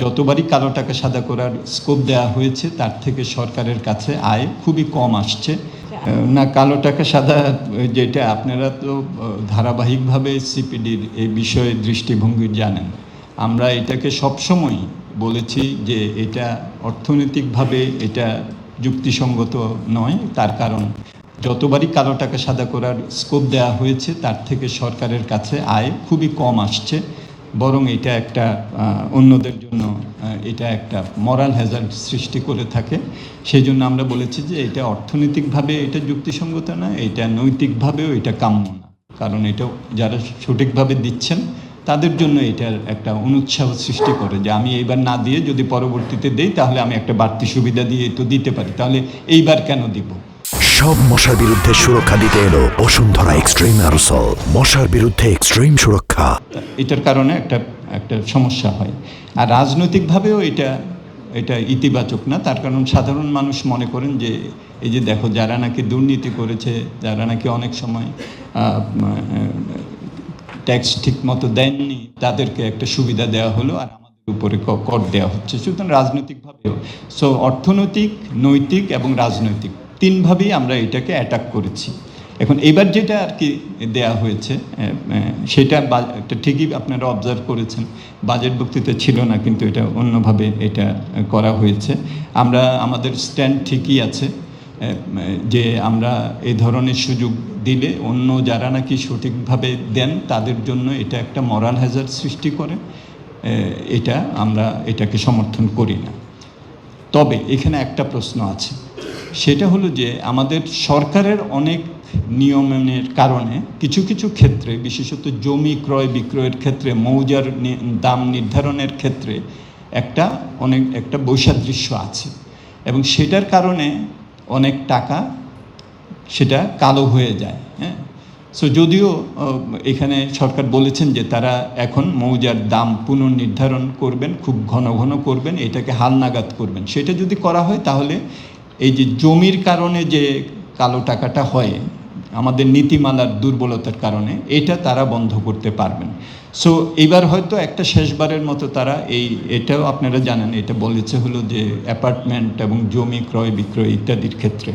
যতবারই কালো টাকা সাদা করার স্কোপ দেওয়া হয়েছে তার থেকে সরকারের কাছে আয় খুবই কম আসছে। না, কালো টাকা সাদা যেটা আপনারা তো ধারাবাহিকভাবে সিপিডির এই বিষয়ে দৃষ্টিভঙ্গি জানেন। আমরা এটাকে সবসময় বলেছি যে এটা অর্থনৈতিকভাবে এটা যুক্তিসঙ্গত নয়। তার কারণ যতবারই কালো টাকা সাদা করার স্কোপ দেওয়া হয়েছে তার থেকে সরকারের কাছে আয় খুবই কম আসছে, বরং এটা একটা অন্যদের জন্য এটা একটা মরাল হ্যাজার্ড সৃষ্টি করে থাকে। সেই জন্য আমরা বলেছি যে এটা অর্থনৈতিকভাবে এটা যুক্তিসঙ্গত না, এটা নৈতিকভাবেও এটা কাম্য না। কারণ এটা যারা সঠিকভাবে দিচ্ছেন তাদের জন্য এটার একটা অনুৎসাহ সৃষ্টি করে যে আমি এইবার না দিয়ে যদি পরবর্তীতে দেই তাহলে আমি একটা বাড়তি সুবিধা দিয়ে তো দিতে পারি, তাহলে এইবার কেন দিব। সব মশার বিরুদ্ধে সুরক্ষা দিতে এলো বসুন্ধরা এক্সট্রিম অ্যারোসল, মশার বিরুদ্ধে এক্সট্রিম সুরক্ষা। এটার কারণে একটা সমস্যা হয়। আর রাজনৈতিকভাবেও এটা ইতিবাচক না। তার কারণ সাধারণ মানুষ মনে করেন যে এই যে দেখো, যারা নাকি দুর্নীতি করেছে, যারা নাকি অনেক সময় ট্যাক্স ঠিক মতো দেননি, তাদেরকে একটা সুবিধা দেওয়া হলো আর আমাদের উপরে কর দেওয়া হচ্ছে। সুতরাং রাজনৈতিকভাবেও অর্থনৈতিক, নৈতিক এবং রাজনৈতিক তিনভাবেই আমরা এটাকে অ্যাটাক করেছি। এখন এবার যেটা আর কি দেয়া হয়েছে সেটা ঠিকই আপনারা অবজার্ভ করেছেন, বাজেট বক্তৃতা ছিল না, কিন্তু এটা অন্যভাবে এটা করা হয়েছে। আমরা আমাদের স্ট্যান্ড ঠিকই আছে যে আমরা এই ধরনের সুযোগ দিলে অন্য যারা নাকি সঠিকভাবে দেন তাদের জন্য এটা একটা মরাল হ্যাজার্ড সৃষ্টি করে। এটা আমরা এটাকে সমর্থন করি না। তবে এখানে একটা প্রশ্ন আছে, সেটা হলো যে আমাদের সরকারের অনেক নিয়মের কারণে কিছু কিছু ক্ষেত্রে, বিশেষত জমি ক্রয় বিক্রয়ের ক্ষেত্রে, মৌজার দাম নির্ধারণের ক্ষেত্রে একটা বৈসাদৃশ্য আছে এবং সেটার কারণে অনেক টাকা সেটা কালো হয়ে যায়। হ্যাঁ, যদিও এখানে সরকার বলেছেন যে তারা এখন মৌজার দাম পুনর্নির্ধারণ করবেন, খুব ঘন ঘন করবেন, এটাকে হালনাগাদ করবেন। সেটা যদি করা হয় তাহলে এই যে জমির কারণে যে কালো টাকাটা হয় আমাদের নীতিমালার দুর্বলতার কারণে, এটা তারা বন্ধ করতে পারবেন। এবার হয়তো একটা শেষবারের মতো তারা এটাও আপনারা জানেন, এটা বলেছে হলো যে অ্যাপার্টমেন্ট এবং জমি ক্রয় বিক্রয় ইত্যাদির ক্ষেত্রে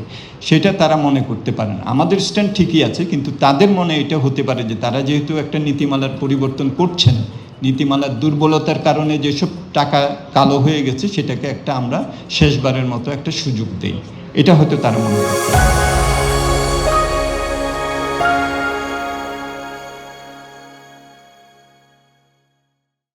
সেটা তারা মনে করতে পারেন। আমাদের স্ট্যান্ড ঠিকই আছে, কিন্তু তাদের মনে এটা হতে পারে যে তারা যেহেতু একটা নীতিমালার পরিবর্তন করছেন, নীতিমালার দুর্বলতার কারণে যেসব টাকা কালো হয়ে গেছে সেটাকে আমরা শেষবারের মতো একটা সুযোগ দেই, এটা হয়তো তারা মনে করতে পারে।